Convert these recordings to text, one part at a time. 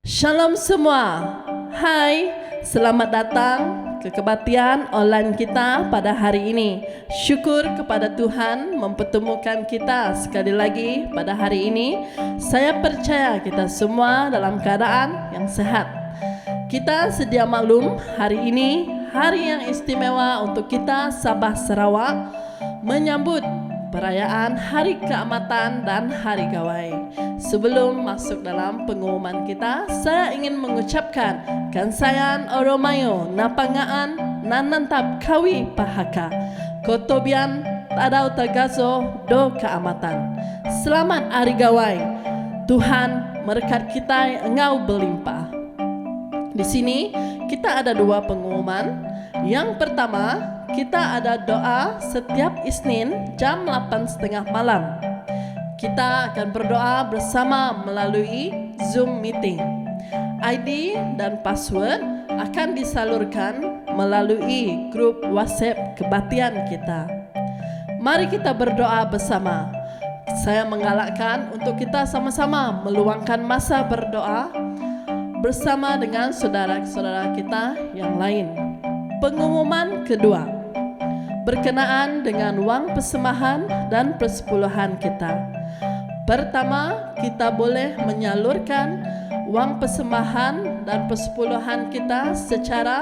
Shalom semua. Hai, selamat datang ke kebaktian online kita pada hari ini. Syukur kepada Tuhan mempertemukan kita sekali lagi pada hari ini. Saya percaya kita semua dalam keadaan yang sehat. Kita sedia maklum hari ini hari yang istimewa untuk kita Sabah Sarawak menyambut perayaan Hari Keamatan dan Hari Gawai. Sebelum masuk dalam pengumuman kita, saya ingin mengucapkan kansayan oromayo napangaan nanantap kawi pahaka kotobian tadau tagaso do keamatan. Selamat Hari Gawai. Tuhan berkat kita engau berlimpah. Di sini kita ada dua pengumuman. Yang pertama, kita ada doa setiap Isnin jam 8.30 malam. Kita akan berdoa bersama melalui Zoom meeting. ID dan password akan disalurkan melalui grup WhatsApp kebaktian kita. Mari kita berdoa bersama. Saya menggalakkan untuk kita sama-sama meluangkan masa berdoa bersama dengan saudara-saudara kita yang lain. Pengumuman kedua berkenaan dengan wang persembahan dan persepuluhan kita. Pertama, kita boleh menyalurkan wang persembahan dan persepuluhan kita secara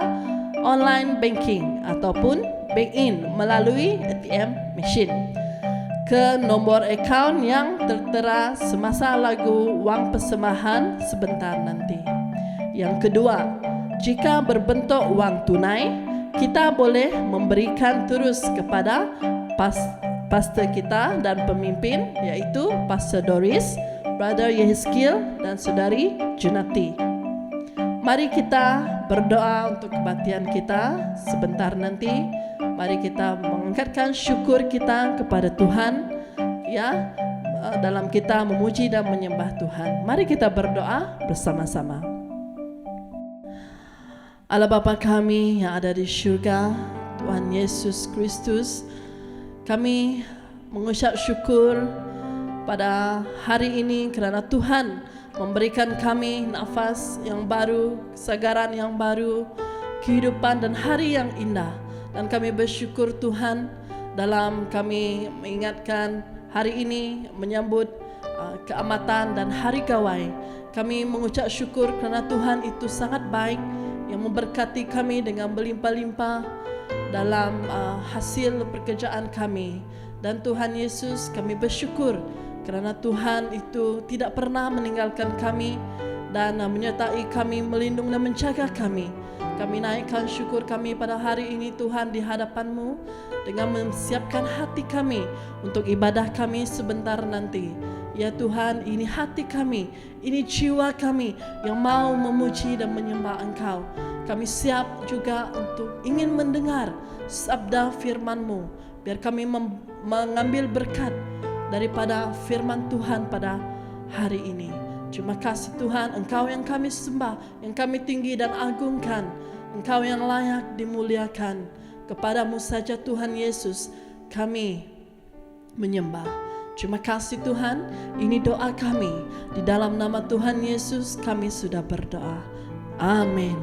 online banking ataupun bank in melalui ATM machine ke nombor akaun yang tertera semasa lagu wang persembahan sebentar nanti. Yang kedua, jika berbentuk wang tunai, kita boleh memberikan terus kepada pastor kita dan pemimpin, yaitu Pastor Doris, Brother Yehezkiel dan Saudari Junati. Mari kita berdoa untuk kebaktian kita sebentar nanti. Mari kita mengangkatkan syukur kita kepada Tuhan, ya, dalam kita memuji dan menyembah Tuhan. Mari kita berdoa bersama-sama. Allah Bapa kami yang ada di syurga, Tuhan Yesus Kristus, kami mengucap syukur pada hari ini kerana Tuhan memberikan kami nafas yang baru, kesegaran yang baru, kehidupan dan hari yang indah. Dan kami bersyukur Tuhan dalam kami mengingatkan hari ini menyambut keamatan dan Hari Gawai. Kami mengucap syukur kerana Tuhan itu sangat baik yang memberkati kami dengan berlimpah-limpah dalam hasil pekerjaan kami. Dan Tuhan Yesus, kami bersyukur kerana Tuhan itu tidak pernah meninggalkan kami dan menyertai kami, melindungi dan menjaga kami. Kami naikkan syukur kami pada hari ini Tuhan di hadapan-Mu dengan memsiapkan hati kami untuk ibadah kami sebentar nanti. Ya Tuhan, ini hati kami, ini jiwa kami yang mau memuji dan menyembah Engkau. Kami siap juga untuk ingin mendengar sabda firman-Mu, biar kami mengambil berkat daripada firman Tuhan pada hari ini. Terima kasih Tuhan, Engkau yang kami sembah, yang kami tinggi dan agungkan. Engkau yang layak dimuliakan. Kepadamu saja Tuhan Yesus kami menyembah. Terima kasih Tuhan, ini doa kami. Di dalam nama Tuhan Yesus kami sudah berdoa. Amin.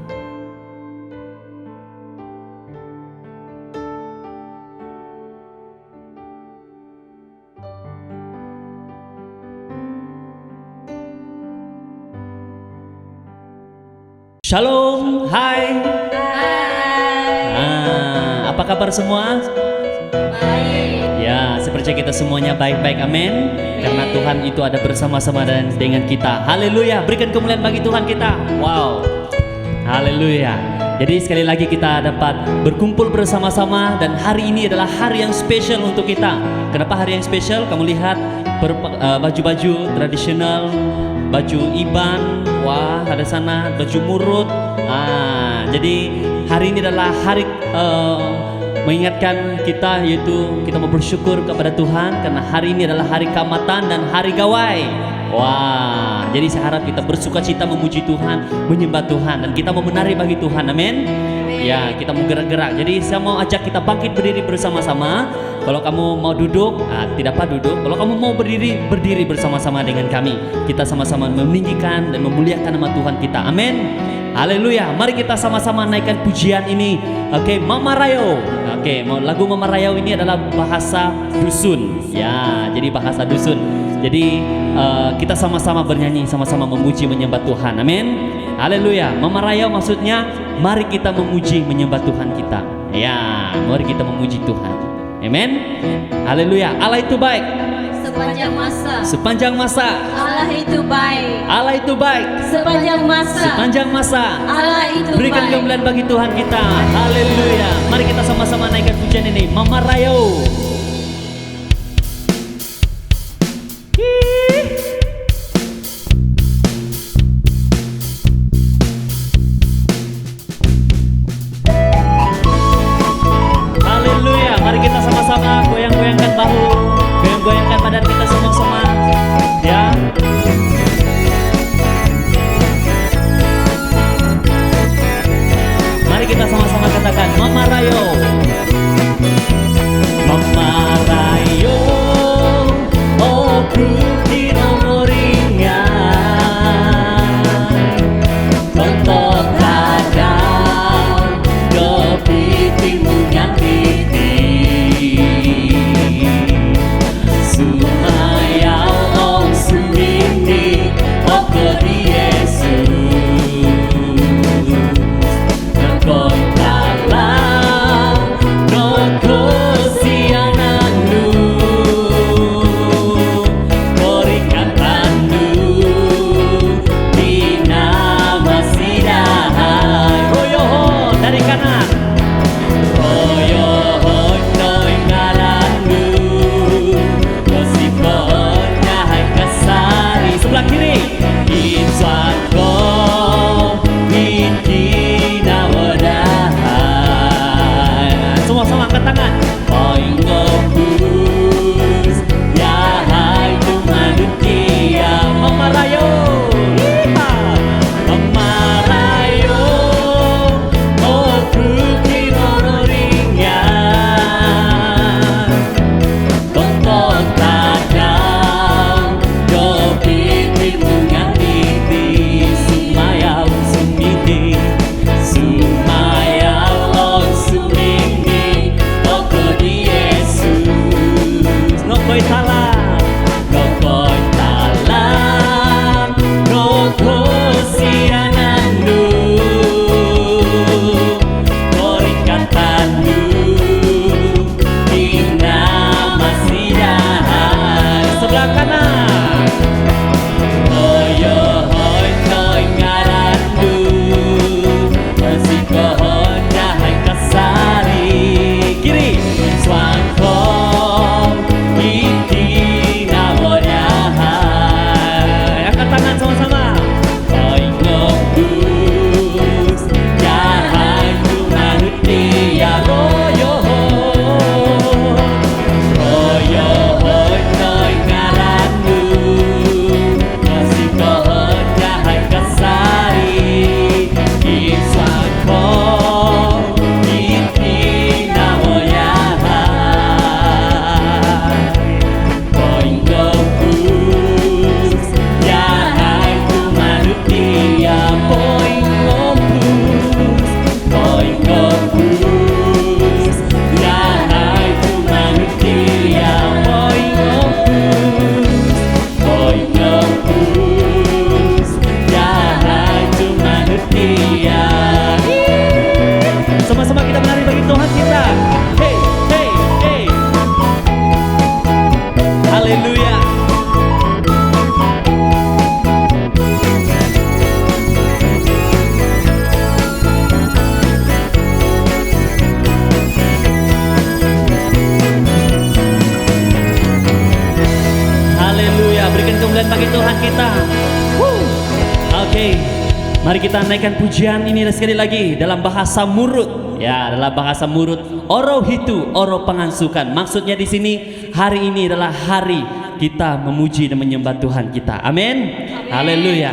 Shalom, hai. Apa kabar semua? Ya, saya percaya kita semuanya baik-baik, amin. Karena Tuhan itu ada bersama-sama dengan kita. Haleluya, berikan kemuliaan bagi Tuhan kita. Wow, haleluya. Jadi sekali lagi kita dapat berkumpul bersama-sama. Dan hari ini adalah hari yang spesial untuk kita. Kenapa hari yang spesial? Kamu lihat baju-baju tradisional, baju iban, wah ada sana baju murut. Jadi hari ini adalah hari mengingatkan kita, yaitu kita mau bersyukur kepada Tuhan karena hari ini adalah Hari Keamatan dan Hari Gawai. Wah, jadi saya harap kita bersuka cita memuji Tuhan, menyembah Tuhan, dan kita mau menari bagi Tuhan, amin. Ya, kita mau gerak-gerak. Jadi saya mau ajak kita bangkit berdiri bersama-sama. Kalau kamu mau duduk, tidak apa duduk. Kalau kamu mau berdiri, berdiri bersama-sama dengan kami. Kita sama-sama meninggikan dan memuliakan nama Tuhan kita. Amin. Haleluya. Mari kita sama-sama naikkan pujian ini. Oke, Mama Rayo. Oke, lagu Mama Rayo ini adalah bahasa dusun. Ya, jadi bahasa dusun. Jadi kita sama-sama bernyanyi, sama-sama memuji menyembah Tuhan. Amin. Haleluya. Mama Rayo maksudnya mari kita memuji menyembah Tuhan kita. Ya, mari kita memuji Tuhan. Amin. Haleluya. Allah itu baik sepanjang masa. sepanjang masa. Allah itu baik Allah itu baik sepanjang masa. sepanjang masa. Allah itu Berikan baik. kemuliaan bagi Tuhan kita. Haleluya. Mari kita sama-sama naikkan pujian ini. Mama Rayo. Haleluya. Mari kita sama-sama goyang-goyangkan bahu, goyang-goyangkan badan kita sama-sama. Ya. Mari kita sama-sama katakan Mama Rayo. Mama Rayo, oh bukti nomorinya. Kontok kadang, do pitimu nyakiti. Sumayau om sumini, oh di Yesus. Sebelah kiri. Semua-sama angkat tangan. Mama Rayo. Mama Rayo, oh bukti nomorinya. Kontok kadang, do pitimu nyakiti. Sumayau sumini, sumayau on sumini, oh di Yesus. Nokoi talam, nokoi talam, nokoi sianandu, korikatandu, ina masidahan. Sebelah kanan. Oyo hoi noi ngarandu, masih pohon cahai kasari. Kiri. Swangkong iti namonyahan. Angkat tangan sama-sama. Oi ngobus cahai tumanutia royo. Royo hoi noi ngarandu, masih pohon cahai kasari. Iswangkong iti namonyahan. Poing ngobus cahai tumanutia. Poing ngobus, poing ngobus cahai tumanutia. Poing ngobus, poing ngobus cahai tumanutia. Sama-sama kita menari bagi Tuhan kita. Hey, hey, hey. Haleluya. Haleluya. Berikan kemuliaan bagi Tuhan kita. Oke. Mari kita naikkan pujian ini sekali lagi dalam bahasa Murut. Ya, dalam bahasa Murut. Oro hitu, oro pangansukan. Maksudnya di sini hari ini adalah hari kita memuji dan menyembah Tuhan kita. Amin. Haleluya.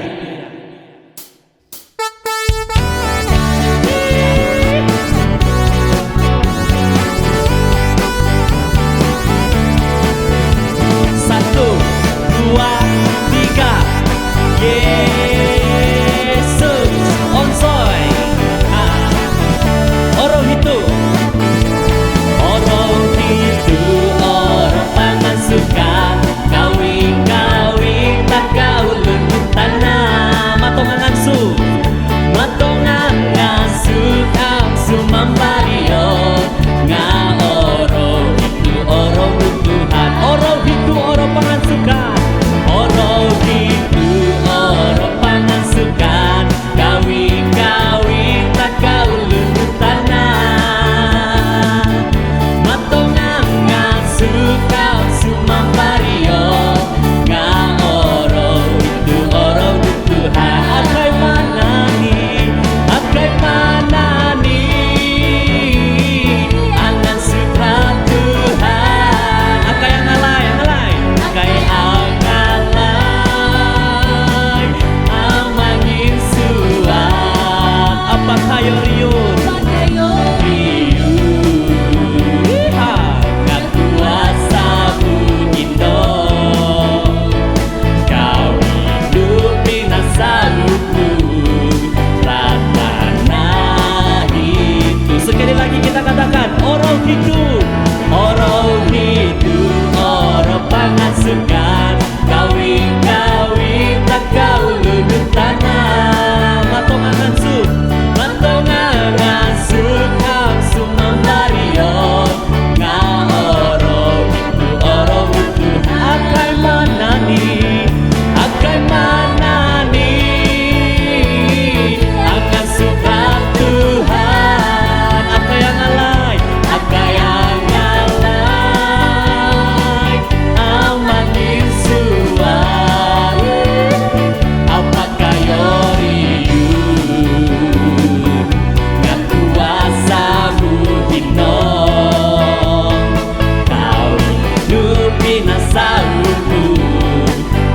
sauku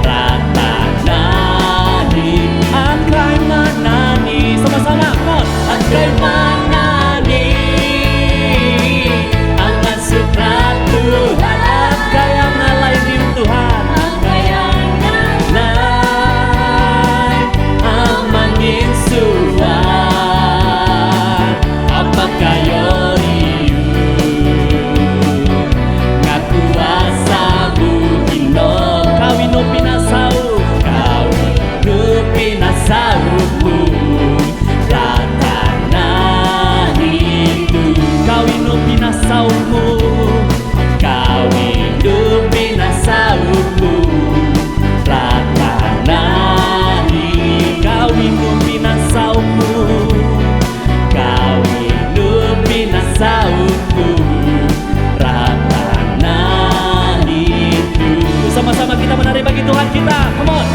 ratanani angkai manani sama-sama kon angkai manani angan sukrat Tuhan angkai yang ngalai di Tuhan angkai yang ngalai amanin Tuhan apakah yoriu ngaku asamu hino kawino pinasau pinasauku ratanah itu kawino pinasaumu kawino pinasauku ratanah kawino pinasaumu kawino pinasauku ratanah itu sama-sama kita menari bagi Tuhan kita, come on.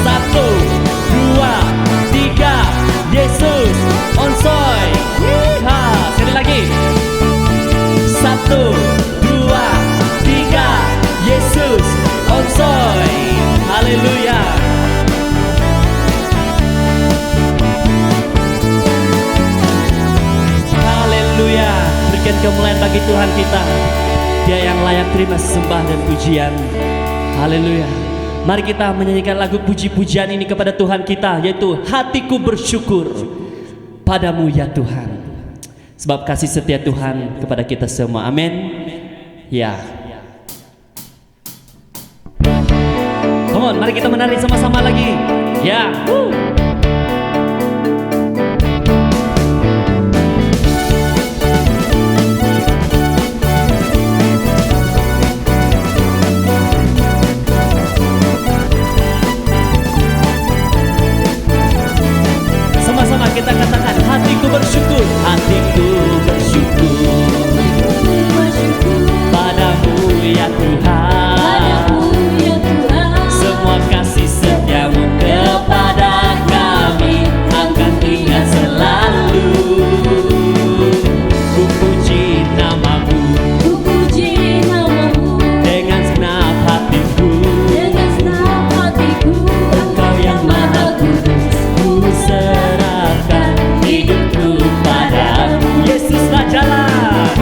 1, 2, 3, Yesus onsoy. Sekali lagi. 1, 2, 3, Yesus onsoy. Haleluya. Haleluya. Berikan kemuliaan bagi Tuhan kita. Dia yang layak terima sembah dan pujian. Haleluya. Mari kita menyanyikan lagu puji-pujian ini kepada Tuhan kita, yaitu hatiku bersyukur padamu ya Tuhan. Sebab kasih setia Tuhan kepada kita semua. Amin. Ya. Come on, mari kita menari sama-sama lagi. Ya. Kita katakan hatiku bersyukur, hatiku bersyukur padamu ya Tuhan, semua kasih setiamu kepada kami akan ingat selalu. Ku puji namamu dengan segenap hatiku, Engkau yang maha kudus, ku serahkan hidupku padamu. Yesuslah jalan,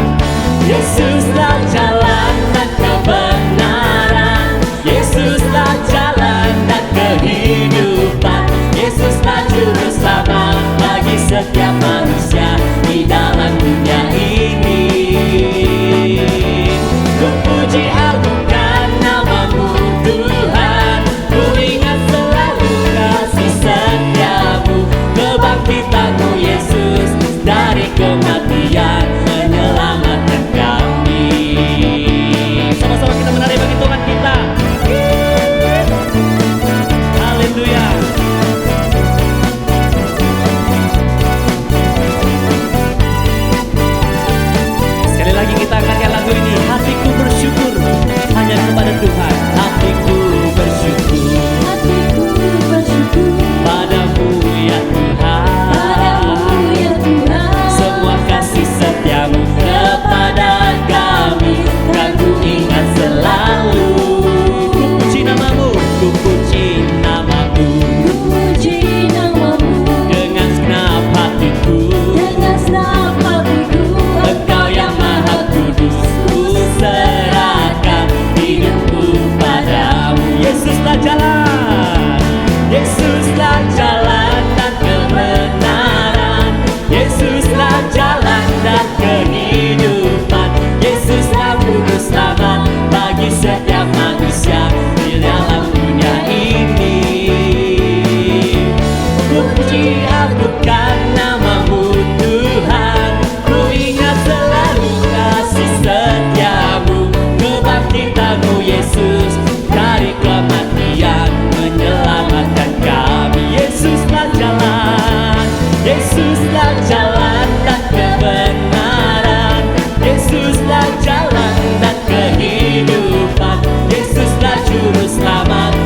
Yesuslah jalan dan kebenaran, Yesuslah jalan dan kehidupan, Yesuslah juru selamat bagi setiap manusia di dalam dunia ini. Ku puji agungkan namamu Tuhan, ku ingat selalu kasih setiamu, kebangkitanmu Yesus dari kematian menyelamatkan kami. Sama-sama kita menari bagi Tuhan kita. Haleluya. Sekali lagi kita angkatkan lagu ini, hatiku bersyukur hanya kepada Tuhan. Hatiku bersyukur padamu ya Tuhan, semua kasih setiamu kepada kami kan ku ingat selalu. Ku puji namamu, ku puji namamu dengan segenap hatiku, Engkau yang maha kudus, ku serahkan hidupku padamu. Yesuslah jalan, Yesuslah jalan dan kebenaran, Yesuslah jalan dan kehidupan, Yesuslah juru selamat bagi setiap manusia di dalam dunia ini. Ku puji agungkan namamu Tuhan, ku ingat selalu kasih setiamu, kebangkitanmu Yesus dari kematian menyelamatkan kami. Yesuslah jalan, Yesuslah jalan dan kebenaran, Yesuslah jalan dan kehidupan, Yesuslah juru selamat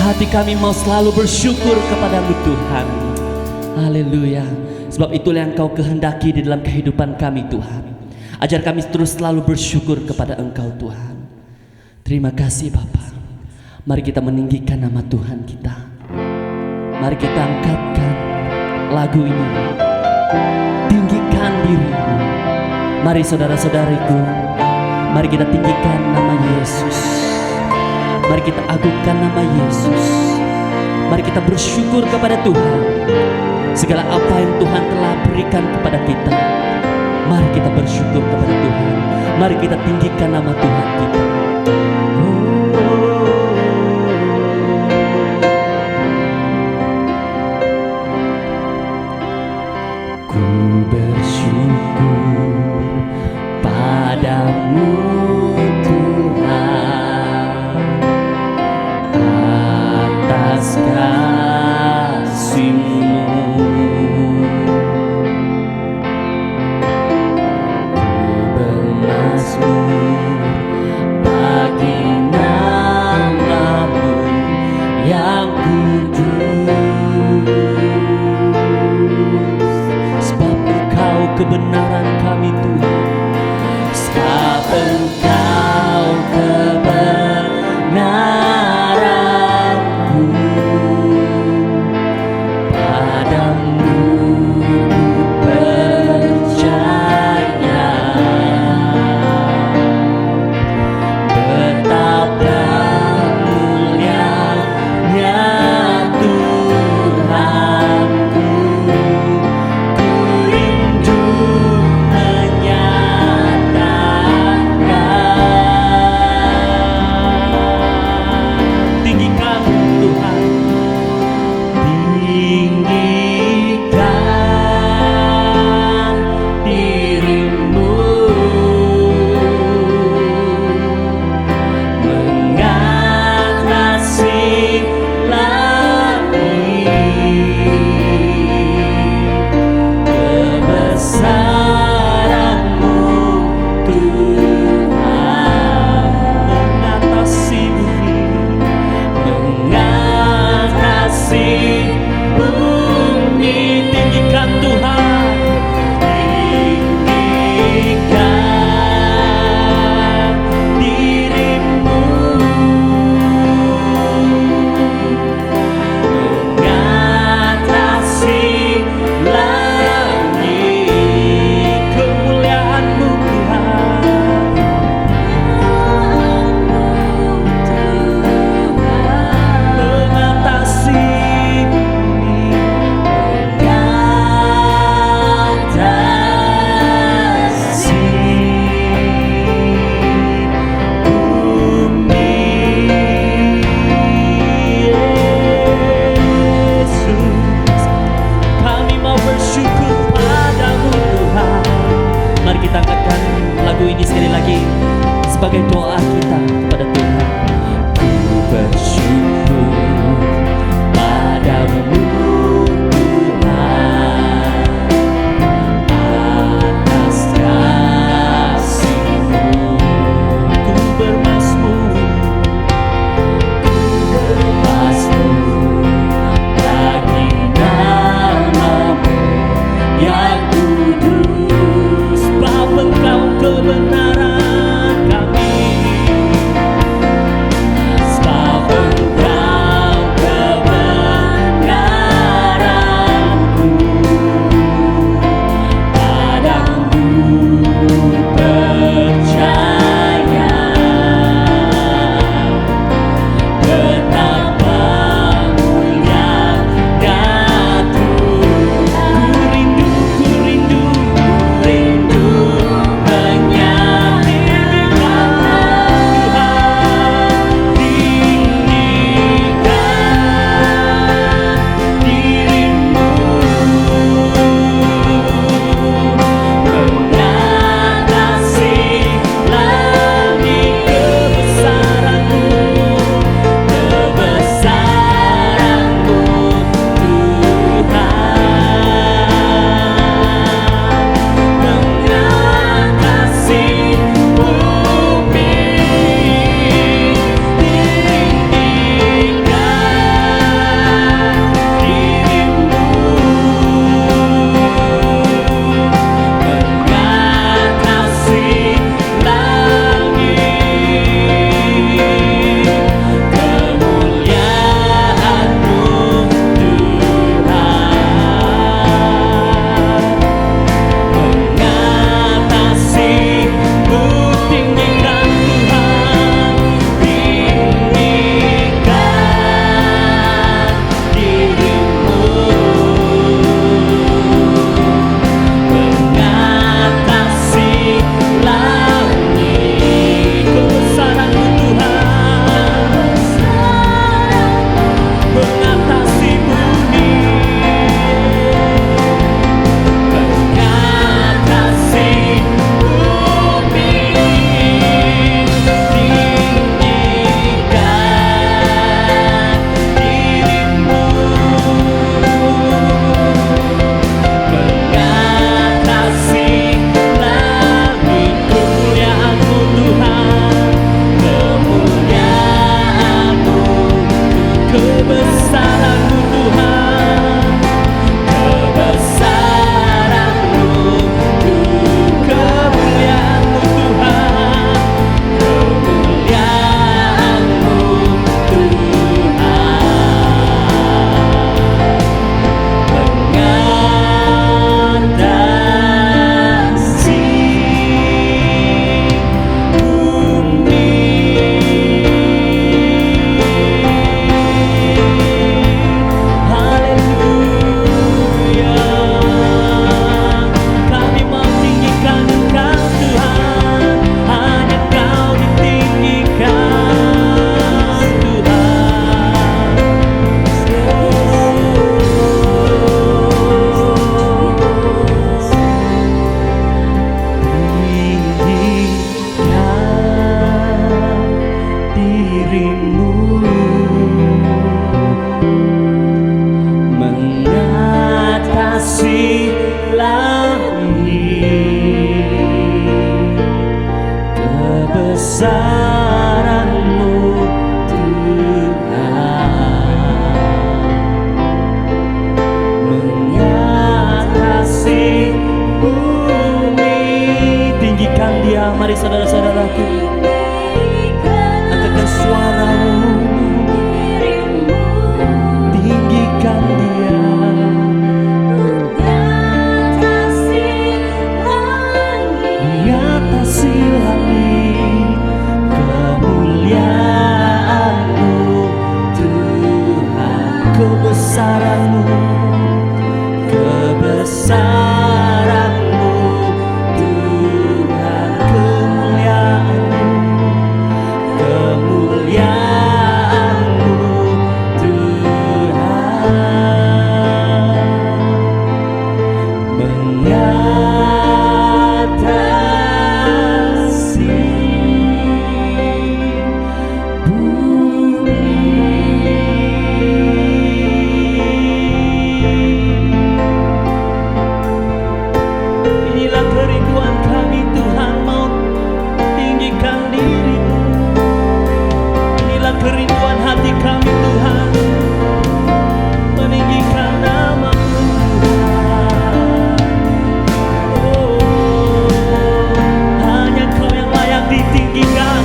Hati kami mau selalu bersyukur kepadamu Tuhan. Haleluya. Sebab itulah yang Engkau kehendaki di dalam kehidupan kami Tuhan. Ajar kami terus selalu bersyukur kepada Engkau Tuhan. Terima kasih Bapa. Mari kita meninggikan nama Tuhan kita. Mari kita angkatkan lagu ini. Tinggikan dirimu. Mari saudara-saudariku, mari kita tinggikan nama Yesus. Mari kita agungkan nama Yesus. Mari kita bersyukur kepada Tuhan. Segala apa yang Tuhan telah berikan kepada kita, mari kita bersyukur kepada Tuhan. Mari kita tinggikan nama Tuhan kita. Ku bersyukur padamu Tuhan atas kasih-Mu. Ku bermazmur bagi nama-Mu yang kudus. Sebab Engkau kebenaran kami Tuhan. Sebab Engkau kebenaranku. Padamu ku percaya. Betapa mulianya Tuhanku. Ku rindu menyatakan. Tinggikan Tuhan. Tinggikan dirimu. Mengatasi langit. Kebesaran-Mu Tuhan. Mengatasi bumi. Mengatasi bumi. Tinggikan Tuhan. Tinggikan dirimu. Mengatasi langit. Kemuliaan-Mu Tuhan. Mengatasi bumi. Mengatasi bumi. Yesus, kami mau bersyukur padamu Tuhan. Mari kita angkatkan lagu ini sekali lagi sebagai doa kita kepada Tuhan. Ku bersyukur padamu Tuhan atas kasih-Mu. Ku bermazmur bagi nama-Mu yang kudus. Sebab Engkau kebenaran kami. kebesaran-Mu Tuhan, mengatasi bumi. Tinggikan Dia, mari saudara-saudaraku, angkatkan suara-Mu, tinggikan Dia. Mengatasi langit, kemuliaan-Mu Tuhan, kebesaran-Mu, kebesaran-Mu Tuhan, kemuliaan-Mu, kemuliaan-Mu Tuhan, mengatasi bumi. Inilah kerinduan kami Tuhan, mau tinggikan diri-Mu. Inilah kerinduan hati kami Tuhan, meninggikan nama-Mu Tuhan. Oh, hanya Kau yang layak ditinggikan,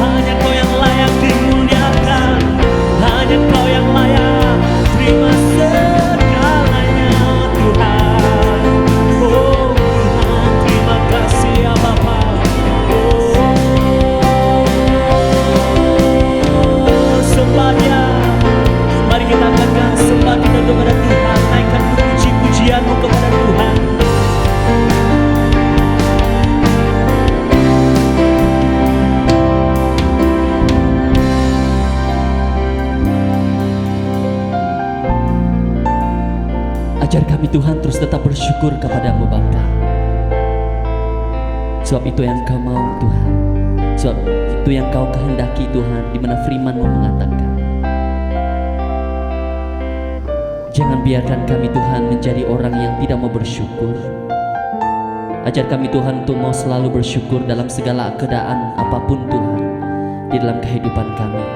hanya Kau yang layak dimuliakan, hanya Kau yang layak terima segalanya Tuhan. Oh Tuhan, terima kasih ya Bapa. Oh, sembah Dia. Mari kita angkatkan sembah kita kepada Tuhan, naikkan puji-pujian-Mu kepada Tuhan. Ajar kami Tuhan terus tetap bersyukur kepada-Mu Bapa. Sebab itu yang Kau mau Tuhan, sebab itu yang Kau kehendaki Tuhan, di mana firman-Mu mengatakan, jangan biarkan kami Tuhan menjadi orang yang tidak mau bersyukur. Ajar kami Tuhan untuk mau selalu bersyukur dalam segala keadaan apapun Tuhan di dalam kehidupan kami.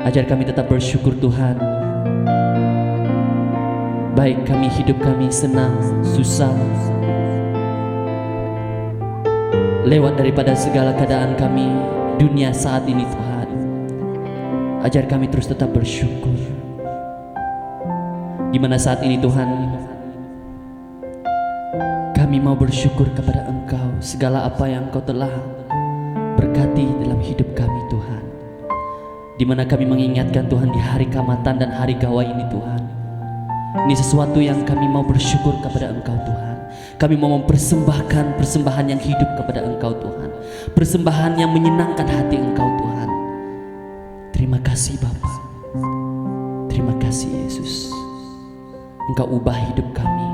Ajar kami tetap bersyukur Tuhan, baik kami hidup kami senang, susah, lewat daripada segala keadaan kami dunia saat ini Tuhan. Ajar kami terus tetap bersyukur, di mana saat ini Tuhan kami mau bersyukur kepada Engkau segala apa yang Engkau telah berkati dalam hidup kami Tuhan, di mana kami mengingatkan Tuhan di hari Kamatan dan hari Gawai ini Tuhan, ini sesuatu yang kami mau bersyukur kepada Engkau Tuhan. Kami mau mempersembahkan persembahan yang hidup kepada Engkau Tuhan, persembahan yang menyenangkan hati Engkau Tuhan. Terima kasih Bapa, terima kasih Yesus. Engkau ubah hidup kami,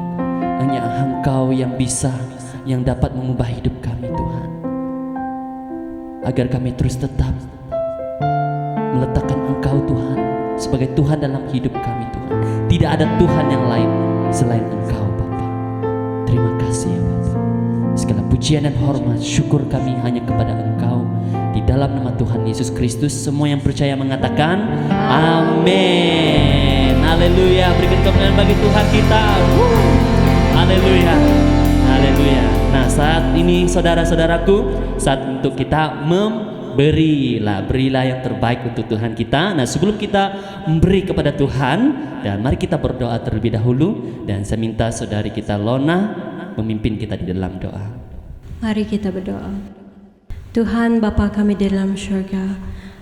hanya Engkau yang bisa, yang dapat mengubah hidup kami Tuhan, agar kami terus tetap meletakkan Engkau Tuhan sebagai Tuhan dalam hidup kami Tuhan. Tidak ada Tuhan yang lain selain Engkau Bapa. Terima kasih ya Bapa. Segala pujian dan hormat, syukur kami hanya kepada Engkau, di dalam nama Tuhan Yesus Kristus. Semua yang percaya mengatakan amin. Haleluya. Berikan kemuliaan bagi Tuhan kita. Haleluya. Haleluya. Nah, saat ini saudara-saudaraku, saat untuk kita berilah yang terbaik untuk Tuhan kita. Nah, sebelum kita memberi kepada Tuhan, dan mari kita berdoa terlebih dahulu, dan saya minta saudari kita Lona memimpin kita di dalam doa. Mari kita berdoa. Tuhan Bapa kami di dalam syurga,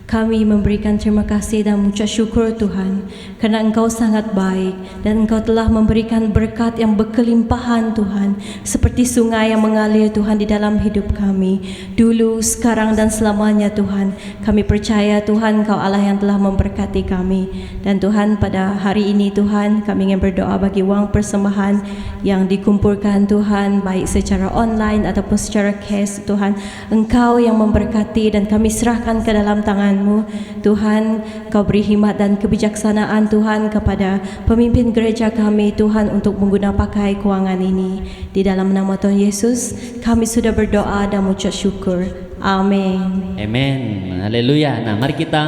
kami memberikan terima kasih dan mengucap syukur Tuhan, karena Engkau sangat baik dan Engkau telah memberikan berkat yang berkelimpahan Tuhan, seperti sungai yang mengalir Tuhan di dalam hidup kami, dulu, sekarang dan selamanya Tuhan. Kami percaya Tuhan Engkau Allah yang telah memberkati kami. Dan Tuhan, pada hari ini Tuhan, kami ingin berdoa bagi wang persembahan yang dikumpulkan Tuhan, baik secara online ataupun secara cash Tuhan. Engkau yang memberkati dan kami serahkan ke dalam tangan firman-Mu. Tuhan, Kau beri hikmat dan kebijaksanaan Tuhan kepada pemimpin gereja kami Tuhan untuk mengguna pakai kewangan ini. Di dalam nama Tuhan Yesus, kami sudah berdoa dan mengucap syukur. Amin. Amen. Haleluya. Nah, mari kita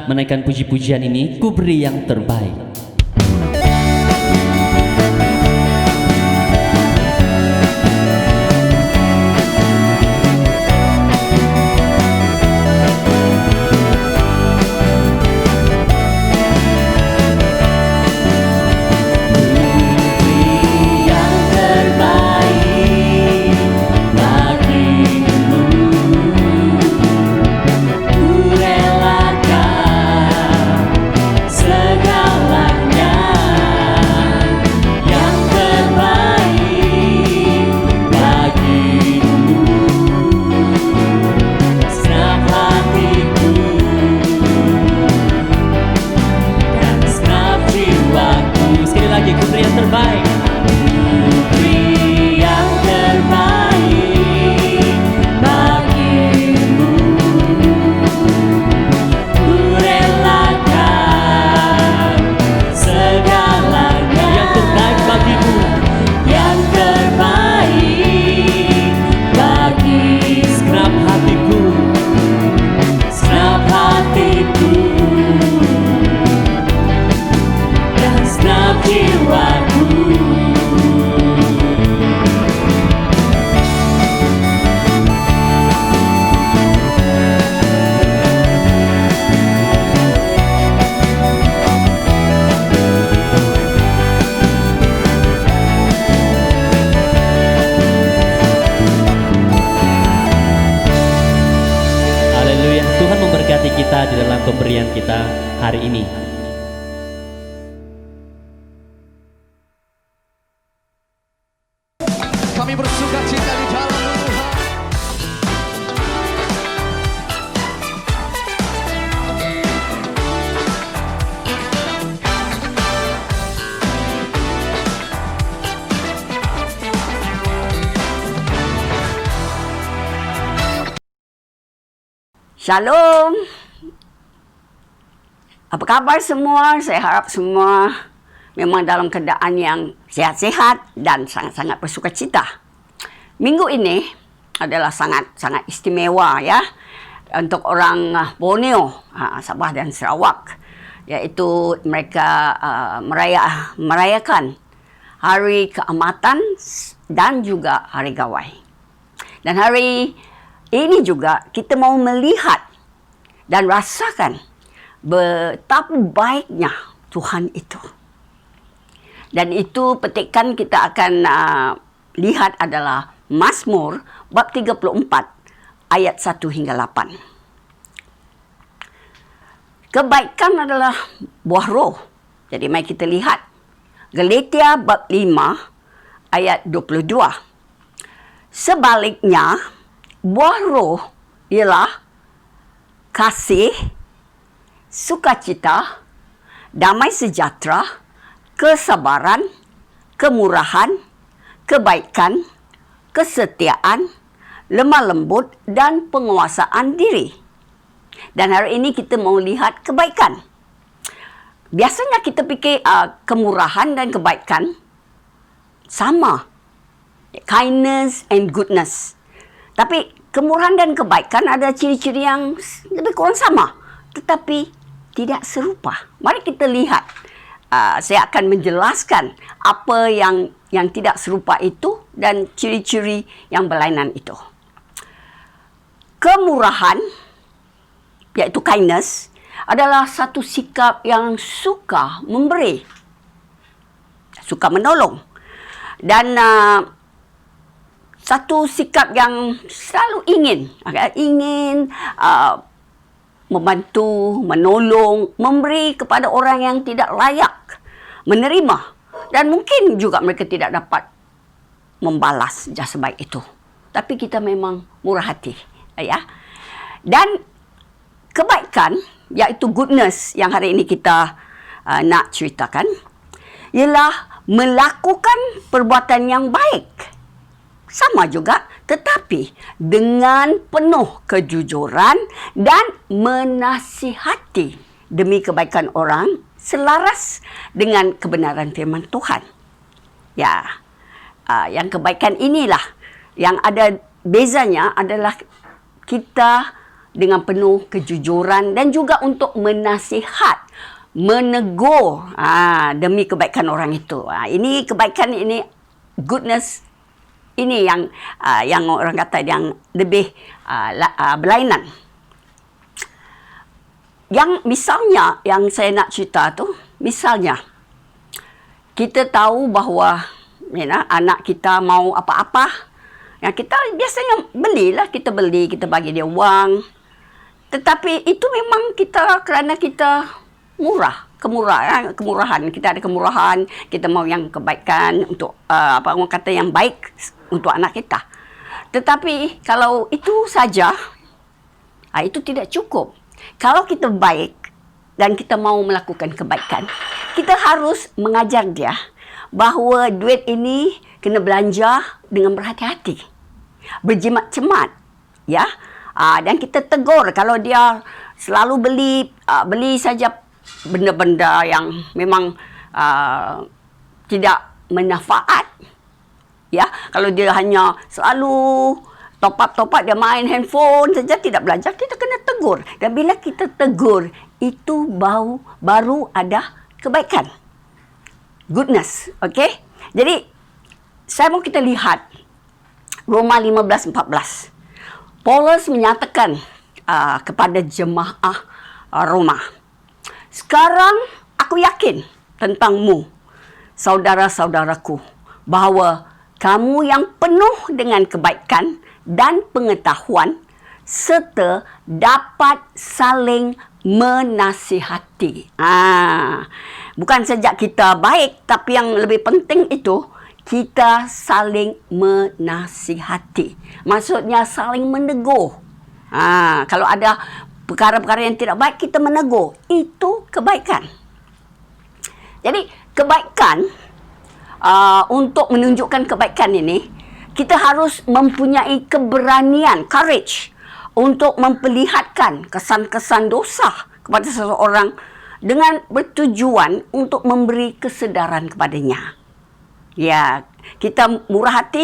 menaikkan puji-pujian ini, Ku beri yang terbaik. Kita di dalam pemberian kita hari ini. Kami bersuka cita di dalam Tuhan. Shalom. Apa kabar semua? Saya harap semua memang dalam keadaan yang sehat-sehat dan sangat-sangat bersukacita. Minggu ini adalah sangat-sangat istimewa ya untuk orang Borneo, Sabah dan Sarawak, iaitu mereka merayakan Hari Keamatan dan juga Hari Gawai. Dan hari ini juga kita mau melihat dan rasakan betapa baiknya Tuhan itu. Dan itu petikan kita akan lihat adalah Mazmur bab 34 ayat 1 hingga 8. Kebaikan adalah buah roh. Jadi mari kita lihat Galatia bab 5 ayat 22. Sebaliknya buah roh ialah kasih, sukacita, damai sejahtera, kesabaran, kemurahan, kebaikan, kesetiaan, lemah lembut dan penguasaan diri. Dan hari ini kita mau lihat kebaikan. Biasanya kita fikir kemurahan dan kebaikan sama. Kindness and goodness. Tapi kemurahan dan kebaikan ada ciri-ciri yang lebih kurang sama. Tetapi tidak serupa. Mari kita lihat. Saya akan menjelaskan apa yang tidak serupa itu dan ciri-ciri yang berlainan itu. Kemurahan, iaitu kindness, adalah satu sikap yang suka memberi, suka menolong. Dan satu sikap yang selalu ingin membantu, menolong, memberi kepada orang yang tidak layak menerima. Dan mungkin juga mereka tidak dapat membalas jasa baik itu. Tapi kita memang murah hati. Ya. Dan kebaikan, iaitu goodness yang hari ini kita nak ceritakan, ialah melakukan perbuatan yang baik. Sama juga tetapi dengan penuh kejujuran dan menasihati demi kebaikan orang selaras dengan kebenaran firman Tuhan. Ya, yang kebaikan inilah yang ada bezanya adalah kita dengan penuh kejujuran dan juga untuk menasihat, menegur demi kebaikan orang itu. Ini kebaikan ini, goodness ini yang orang kata yang lebih berlainan. Yang misalnya yang saya nak cerita tu, misalnya kita tahu bahawa anak kita mau apa-apa, yang kita biasanya belilah, kita beli, kita bagi dia wang. Tetapi itu memang kita kerana kita kemurahan, kita ada kemurahan, kita mau yang kebaikan untuk orang kata yang baik untuk anak kita. Tetapi kalau itu saja, itu tidak cukup. Kalau kita baik dan kita mau melakukan kebaikan, kita harus mengajar dia bahawa duit ini kena belanja dengan berhati-hati, berjimat-cemat, ya. Dan kita tegur kalau dia selalu beli saja benda-benda yang memang tidak manfaat. Ya, kalau dia hanya selalu top up dia main handphone saja, tidak belajar, kita kena tegur. Dan bila kita tegur, itu baru ada kebaikan. Goodness, okey? Jadi saya mau kita lihat Roma 15:14. Paulus menyatakan kepada jemaah Roma, "Sekarang aku yakin tentangmu, saudara-saudaraku, bahawa kamu yang penuh dengan kebaikan dan pengetahuan serta dapat saling menasihati." Bukan saja kita baik, tapi yang lebih penting itu kita saling menasihati. Maksudnya saling menegur. Kalau ada perkara-perkara yang tidak baik, kita menegur. Itu kebaikan. Jadi kebaikan, untuk menunjukkan kebaikan ini, kita harus mempunyai keberanian, courage, untuk memperlihatkan kesan-kesan dosa kepada seseorang dengan bertujuan untuk memberi kesedaran kepadanya. Ya, kita murah hati,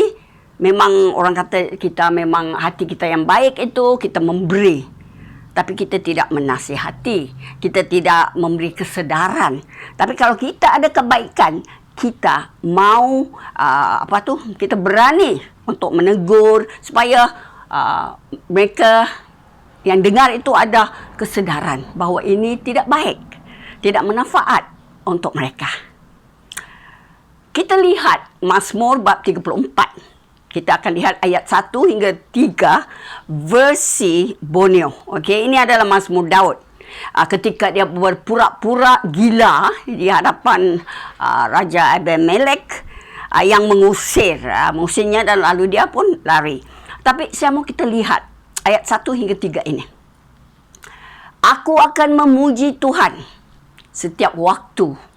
memang orang kata kita memang hati kita yang baik itu, kita memberi. Tapi kita tidak menasihati, kita tidak memberi kesedaran. Tapi kalau kita ada kebaikan, kita mau kita berani untuk menegur supaya mereka yang dengar itu ada kesedaran bahawa ini tidak baik, tidak manfaat untuk mereka. Kita lihat Mazmur bab 34. Kita akan lihat ayat 1 hingga 3 versi Borneo. Okey, ini adalah Mazmur Daud. Ketika dia berpura-pura gila di hadapan Raja Abimelek yang mengusirnya dan lalu dia pun lari. Tapi saya mau kita lihat ayat 1 hingga 3 ini. "Aku akan memuji Tuhan setiap waktu.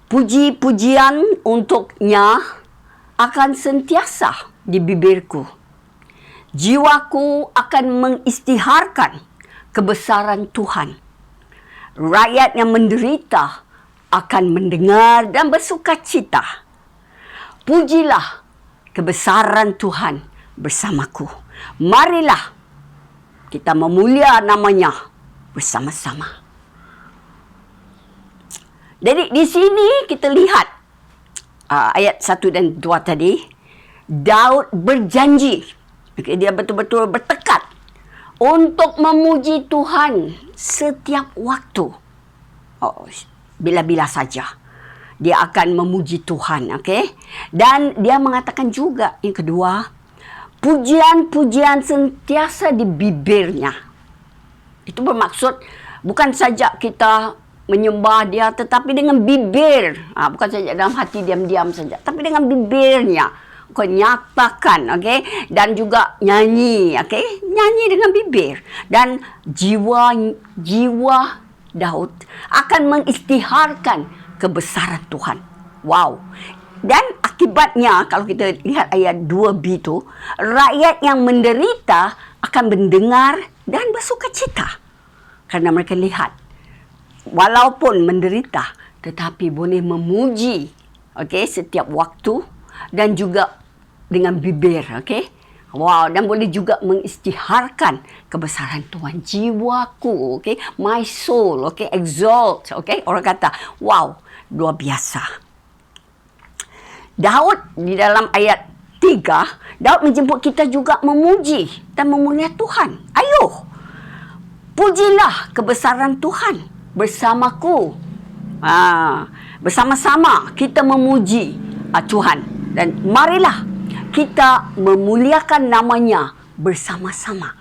Puji-pujian untuknya akan sentiasa di bibirku. Jiwaku akan mengisytiharkan kebesaran Tuhan. Rakyat yang menderita akan mendengar dan bersukacita. Pujilah kebesaran Tuhan bersamaku. Marilah kita memulia namanya bersama-sama." Jadi di sini kita lihat ayat 1 dan 2 tadi, Daud berjanji, dia betul-betul bertekad untuk memuji Tuhan setiap waktu. Bila-bila saja dia akan memuji Tuhan, okey? Dan dia mengatakan juga yang kedua, pujian-pujian sentiasa di bibirnya. Itu bermaksud bukan saja kita menyembah dia, tetapi dengan bibir. Bukan saja dalam hati diam-diam saja, tapi dengan bibirnya. Kau nyatakan, okey? Dan juga nyanyi, okey? Nyanyi dengan bibir. Dan jiwa Daud akan mengisytiharkan kebesaran Tuhan. Wow. Dan akibatnya kalau kita lihat ayat 2b tu, rakyat yang menderita akan mendengar dan bersukacita. Kerana mereka lihat, walaupun menderita, tetapi boleh memuji, setiap waktu dan juga dengan bibir, Wow, dan boleh juga mengisytiharkan kebesaran Tuhan. Jiwaku, my soul, exalt, Orang kata, wow, luar biasa. Daud di dalam ayat 3, Daud menjemput kita juga memuji dan memuliakan Tuhan. Ayuh, pujilah kebesaran Tuhan bersamaku. Bersama-sama kita memuji Tuhan. Dan marilah kita memuliakan namanya bersama-sama.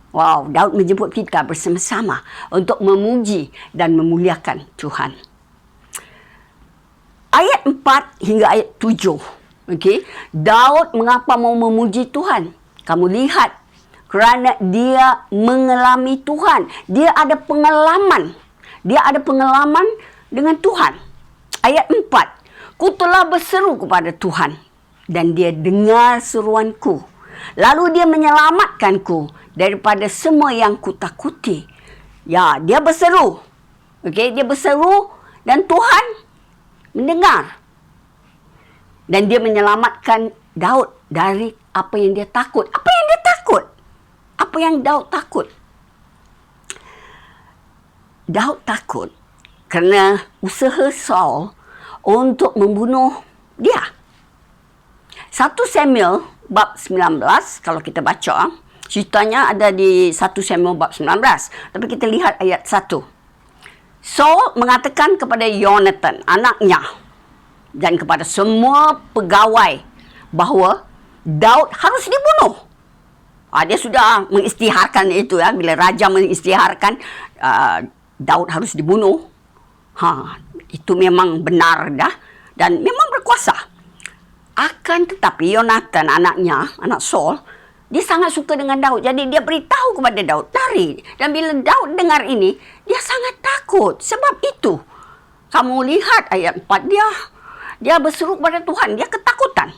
Wow, Daud menjemput kita bersama-sama untuk memuji dan memuliakan Tuhan. Ayat 4 hingga ayat 7. Daud mengapa mau memuji Tuhan? Kamu lihat, kerana dia mengalami Tuhan. Dia ada pengalaman. Dia ada pengalaman dengan Tuhan. Ayat 4. Ku telah berseru kepada Tuhan dan dia dengar seruanku. Lalu dia menyelamatkanku daripada semua yang kutakuti. Ya, dia berseru. Dia berseru dan Tuhan mendengar. Dan dia menyelamatkan Daud dari apa yang dia takut. Apa yang dia takut? Apa yang Daud takut? Daud takut kerana usaha Saul untuk membunuh dia. 1 Samuel bab 19, kalau kita baca, ceritanya ada di 1 Samuel bab 19. Tapi kita lihat ayat 1. Saul mengatakan kepada Jonathan, anaknya, dan kepada semua pegawai bahawa Daud harus dibunuh. Dia sudah mengisytiharkan itu, bila raja mengisytiharkan Daud harus dibunuh. Itu memang benar dah dan memang berkuasa. Akan tetapi Jonathan, anaknya, anak Saul, dia sangat suka dengan Daud. Jadi dia beritahu kepada Daud, lari. Dan bila Daud dengar ini, dia sangat takut. Sebab itu, kamu lihat ayat 4, dia berseru kepada Tuhan. Dia ketakutan.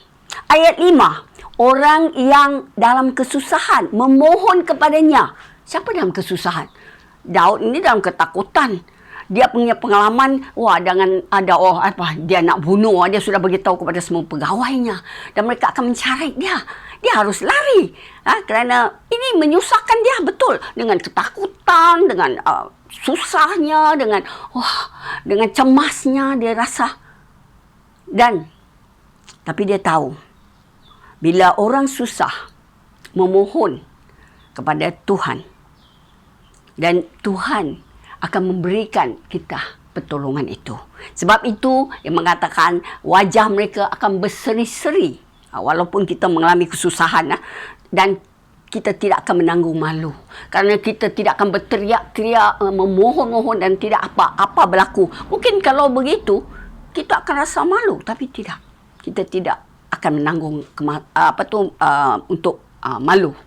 Ayat 5, orang yang dalam kesusahan memohon kepadanya. Siapa dalam kesusahan? Daud ini dalam ketakutan. Dia punya pengalaman, dengan ada dia nak bunuh, dia sudah beritahu kepada semua pegawainya dan mereka akan mencari dia. Dia harus lari, kerana ini menyusahkan dia betul, dengan ketakutan, dengan susahnya, dengan cemasnya dia rasa. Tapi dia tahu bila orang susah memohon kepada Tuhan dan Tuhan akan memberikan kita pertolongan itu. Sebab itu, dia mengatakan wajah mereka akan berseri-seri walaupun kita mengalami kesusahan dan kita tidak akan menanggung malu. Kerana kita tidak akan berteriak-teriak, memohon-mohon dan tidak apa-apa berlaku. Mungkin kalau begitu, kita akan rasa malu. Tapi tidak. Kita tidak akan menanggung untuk malu.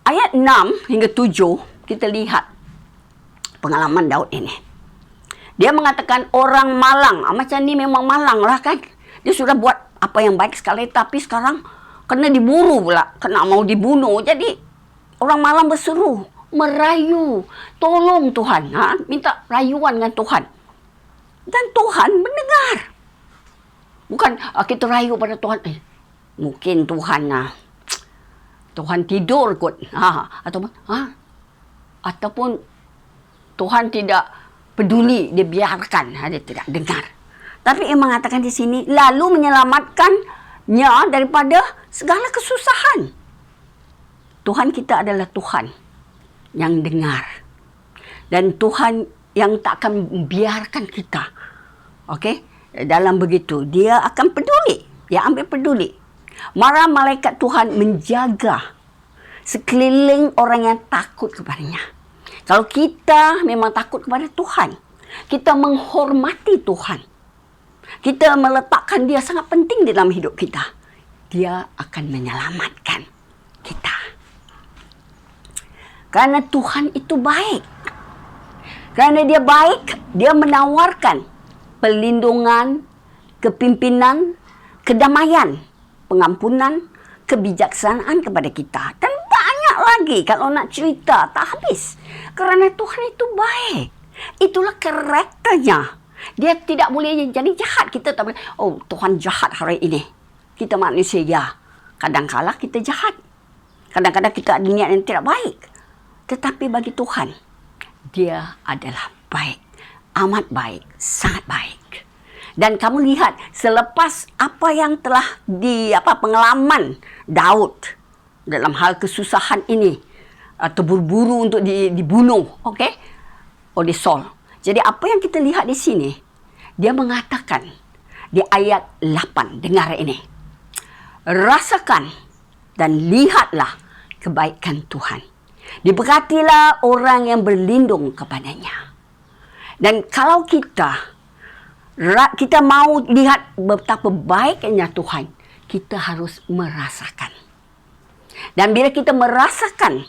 Ayat 6 hingga 7, kita lihat pengalaman Daud ini. Dia mengatakan orang malang. Macam ni memang malang lah kan. Dia sudah buat apa yang baik sekali. Tapi sekarang kena diburu pula. Kena mau dibunuh. Jadi orang malang berseru. Merayu. Tolong Tuhan. Minta rayuan dengan Tuhan. Dan Tuhan mendengar. Bukan kita rayu pada Tuhan. Mungkin Tuhan Tuhan tidur kot. Ataupun Tuhan tidak peduli, dia biarkan, dia tidak dengar. Tapi ia mengatakan di sini, lalu menyelamatkannya daripada segala kesusahan. Tuhan kita adalah Tuhan yang dengar. Dan Tuhan yang tak akan membiarkan kita. Dalam begitu, dia akan peduli. Dia ambil peduli. Mara malaikat Tuhan menjaga sekeliling orang yang takut kepadanya. Kalau kita memang takut kepada Tuhan, kita menghormati Tuhan, kita meletakkan dia sangat penting dalam hidup kita, dia akan menyelamatkan kita. Kerana Tuhan itu baik. Kerana dia baik, dia menawarkan perlindungan kepimpinan, kedamaian, pengampunan, kebijaksanaan kepada kita. Dan banyak lagi kalau nak cerita, tak habis. Kerana Tuhan itu baik. Itulah karakternya. Dia tidak boleh jadi jahat. Kita tak boleh, oh Tuhan jahat hari ini. Kita manusia, ya. Kadang-kadang kita jahat. Kadang-kadang kita ada niat yang tidak baik. Tetapi bagi Tuhan, dia adalah baik. Amat baik. Sangat baik. Dan kamu lihat, selepas apa yang telah pengalaman Daud dalam hal kesusahan ini, terburu-buru untuk dibunuh, oleh Saul. Jadi apa yang kita lihat di sini, dia mengatakan di ayat 8, dengar ini. Rasakan dan lihatlah kebaikan Tuhan. Diberkatilah orang yang berlindung kepadanya. Dan kalau kita mau lihat betapa baiknya Tuhan, kita harus merasakan. Dan bila kita merasakan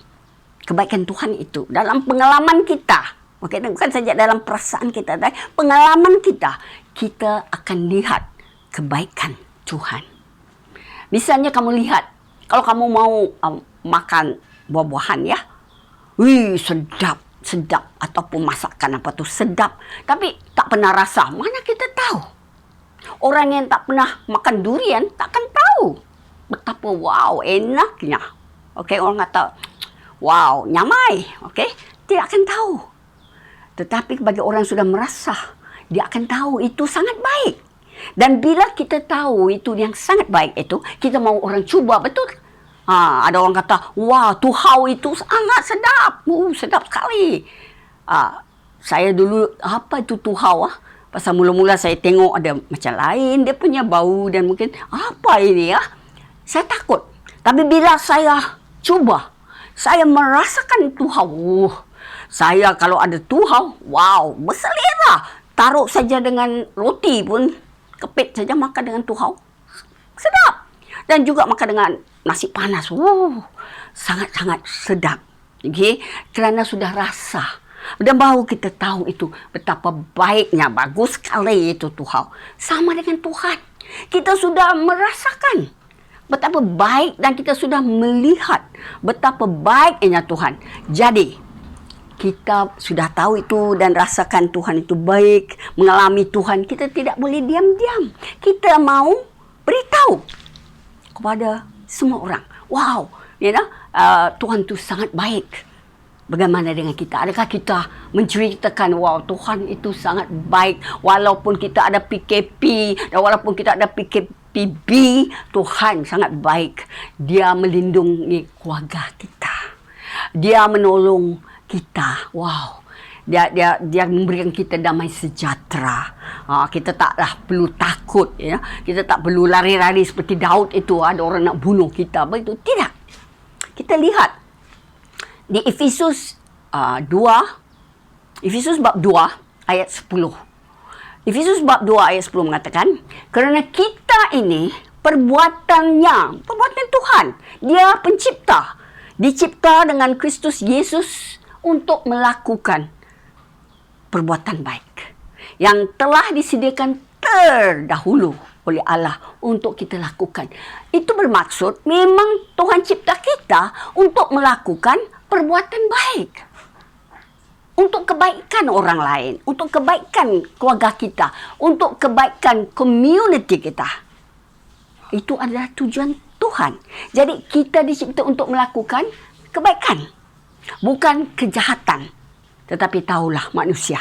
kebaikan Tuhan itu dalam pengalaman kita, bukan saja dalam perasaan kita, tapi pengalaman kita, kita akan lihat kebaikan Tuhan. Misalnya kamu lihat, kalau kamu mau makan buah-buahan, ya, sedap, ataupun masakan apa tu sedap, tapi tak pernah rasa, mana kita tahu? Orang yang tak pernah makan durian takkan tahu betapa enaknya. Orang kata nyamai, tidak akan tahu. Tetapi bagi orang yang sudah merasa, dia akan tahu itu sangat baik. Dan bila kita tahu itu yang sangat baik itu, kita mau orang cuba, betul? Ada orang kata, tuhau itu sangat sedap. Sedap sekali. Saya dulu, apa itu tuhau? Pasal mula-mula saya tengok ada macam lain, dia punya bau dan mungkin, apa ini ya? Saya takut. Tapi bila saya cuba, saya merasakan tuhau. Saya kalau ada tuhau, berselera. Taruh saja dengan roti pun, kepit saja makan dengan tuhau. Sedap. Dan juga makan dengan nasi panas. Sangat-sangat sedap. Kerana sudah rasa. Dan baru kita tahu itu betapa baiknya, bagus sekali itu tuhau. Sama dengan Tuhan. Kita sudah merasakan betapa baik dan kita sudah melihat betapa baiknya Tuhan. Jadi, kita sudah tahu itu dan rasakan Tuhan itu baik, mengalami Tuhan. Kita tidak boleh diam-diam. Kita mau beritahu kepada semua orang. Tuhan itu sangat baik. Bagaimana dengan kita? Adakah kita menceritakan, Tuhan itu sangat baik. Walaupun kita ada PKP dan walaupun kita ada PKPB, Tuhan sangat baik. Dia melindungi keluarga kita. Dia menolong kita. Dia memberikan kita damai sejahtera. Kita taklah perlu takut, ya. Kita tak perlu lari-lari seperti Daud itu, ada orang nak bunuh kita. Begitu tidak. Kita lihat di Efesus bab 2 ayat 10. Efesus bab 2 ayat 10 mengatakan, kerana kita ini perbuatan Tuhan. Dia pencipta. Dicipta dengan Kristus Yesus untuk melakukan perbuatan baik yang telah disediakan terdahulu oleh Allah untuk kita lakukan. Itu bermaksud memang Tuhan cipta kita untuk melakukan perbuatan baik. Untuk kebaikan orang lain, untuk kebaikan keluarga kita, untuk kebaikan community kita. Itu adalah tujuan Tuhan. Jadi kita dicipta untuk melakukan kebaikan, bukan kejahatan. Tetapi tahulah manusia,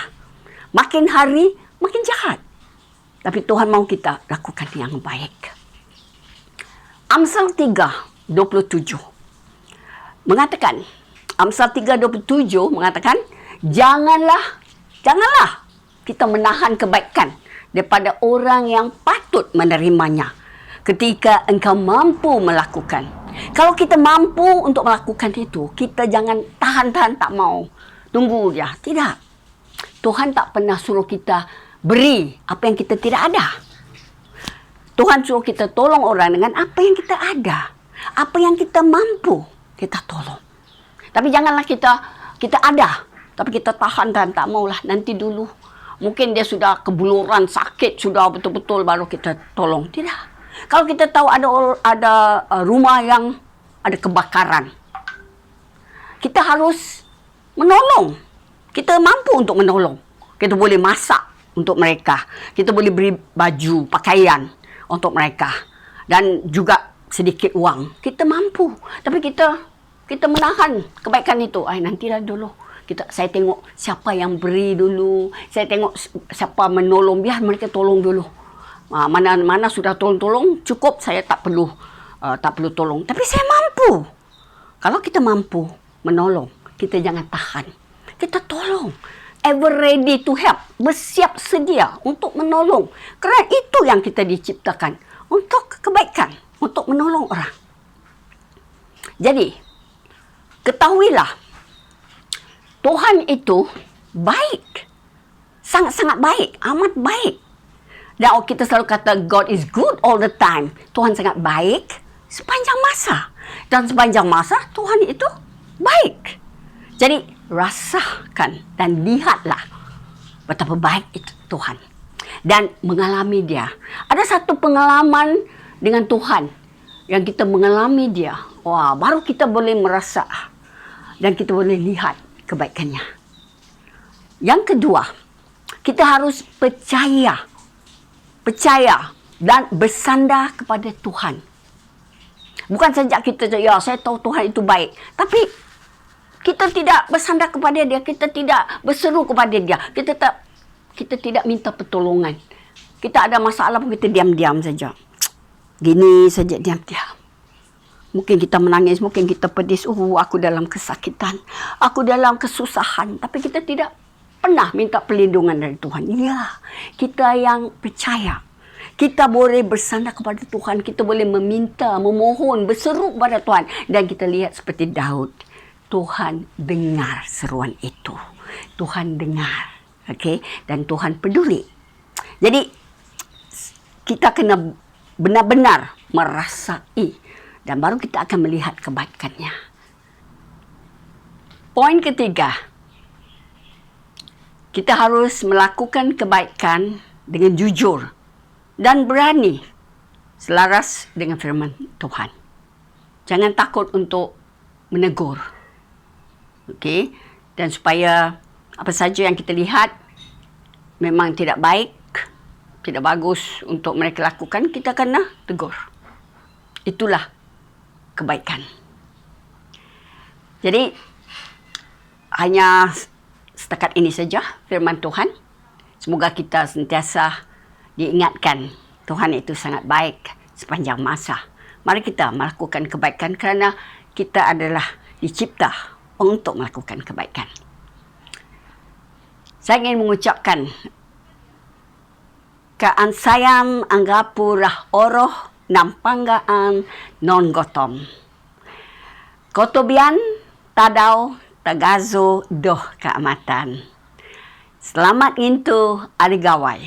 makin hari makin jahat. Tapi Tuhan mahu kita lakukan yang baik. Amsal 3:27 mengatakan, Amsal 3:27 mengatakan, janganlah kita menahan kebaikan daripada orang yang patut menerimanya ketika engkau mampu melakukan. Kalau kita mampu untuk melakukan itu, kita jangan tahan-tahan tak mau. Tunggu dia. Tidak. Tuhan tak pernah suruh kita beri apa yang kita tidak ada. Tuhan suruh kita tolong orang dengan apa yang kita ada. Apa yang kita mampu, kita tolong. Tapi janganlah kita ada, tapi kita tahan dan tak maulah nanti dulu. Mungkin dia sudah kebuluran, sakit, sudah betul-betul baru kita tolong. Tidak. Kalau kita tahu ada rumah yang ada kebakaran, kita harus menolong. Kita mampu untuk menolong. Kita boleh masak untuk mereka. Kita boleh beri baju, pakaian untuk mereka. Dan juga sedikit wang. Kita mampu. Tapi kita menahan kebaikan itu. Nantilah dulu. Saya tengok siapa yang beri dulu. Saya tengok siapa menolong. Biar mereka tolong dulu. Mana sudah tolong-tolong, cukup, saya tak perlu tolong. Tapi saya mampu. Kalau kita mampu menolong, kita jangan tahan. Kita tolong. Ever ready to help. Bersiap sedia untuk menolong. Kerana itu yang kita diciptakan. Untuk kebaikan. Untuk menolong orang. Jadi, ketahuilah. Tuhan itu baik. Sangat-sangat baik. Amat baik. Dan kita selalu kata God is good all the time. Tuhan sangat baik sepanjang masa. Dan sepanjang masa Tuhan itu baik. Jadi rasakan dan lihatlah betapa baik itu Tuhan. Dan mengalami dia. Ada satu pengalaman dengan Tuhan yang kita mengalami dia. Wah, baru kita boleh merasa dan kita boleh lihat kebaikannya. Yang kedua, kita harus percaya dan bersandar kepada Tuhan. Bukan saja kita, saya tahu Tuhan itu baik. Tapi kita tidak bersandar kepada dia. Kita tidak berseru kepada dia. Kita tidak minta pertolongan. Kita ada masalah pun kita diam-diam saja. Gini saja diam-diam. Mungkin kita menangis, mungkin kita pedis. Aku dalam kesakitan. Aku dalam kesusahan. Tapi kita tidak pernah minta perlindungan dari Tuhan. Ya, kita yang percaya. Kita boleh bersandar kepada Tuhan. Kita boleh meminta, memohon, berseru kepada Tuhan. Dan kita lihat seperti Daud. Tuhan dengar seruan itu. Tuhan dengar. Okay? Dan Tuhan peduli. Jadi, kita kena benar-benar merasai. Dan baru kita akan melihat kebaikannya. Poin ketiga. Kita harus melakukan kebaikan dengan jujur dan berani selaras dengan firman Tuhan. Jangan takut untuk menegur. Okey? Dan supaya apa saja yang kita lihat memang tidak baik, tidak bagus untuk mereka lakukan, kita kena tegur. Itulah kebaikan. Jadi hanya setakat ini saja firman Tuhan. Semoga kita sentiasa diingatkan Tuhan itu sangat baik sepanjang masa. Mari kita melakukan kebaikan kerana kita adalah dicipta untuk melakukan kebaikan. Saya ingin mengucapkan kaan sayam anggapurah oroh nampanggaan non gotom. Kotobian tadau tagazo doh keamatan. Selamat ngintu ari gawai.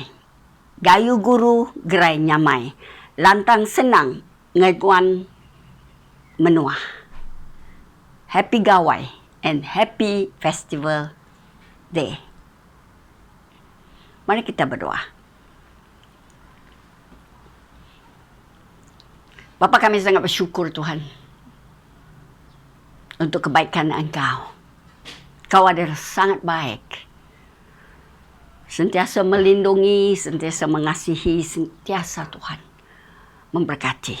Gayu guru gerai nyamai. Lantang senang ngaguan menua. Happy gawai and happy festival day. Mari kita berdoa. Bapa, kami sangat bersyukur Tuhan untuk kebaikan Engkau. Kau adalah sangat baik. Sentiasa melindungi, sentiasa mengasihi, sentiasa Tuhan memberkati.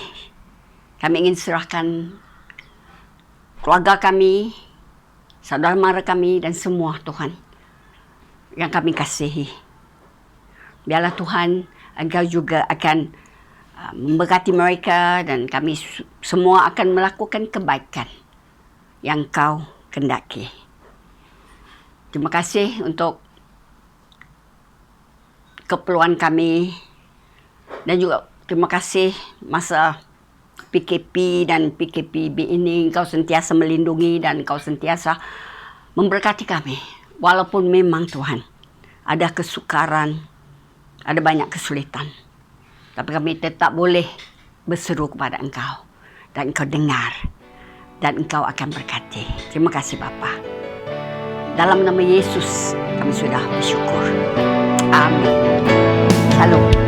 Kami ingin serahkan keluarga kami, saudara mara kami dan semua Tuhan yang kami kasihi. Biarlah Tuhan, Engkau juga akan memberkati mereka dan kami semua akan melakukan kebaikan yang Kau kehendaki. Terima kasih untuk keperluan kami dan juga terima kasih masa PKP dan PKPB ini Engkau sentiasa melindungi dan Engkau sentiasa memberkati kami. Walaupun memang Tuhan ada kesukaran, ada banyak kesulitan. Tapi kami tetap boleh berseru kepada Engkau. Dan Engkau dengar. Dan Engkau akan berkati. Terima kasih Bapa. Dalam nama Yesus kami sudah bersyukur. Amin. Shalom.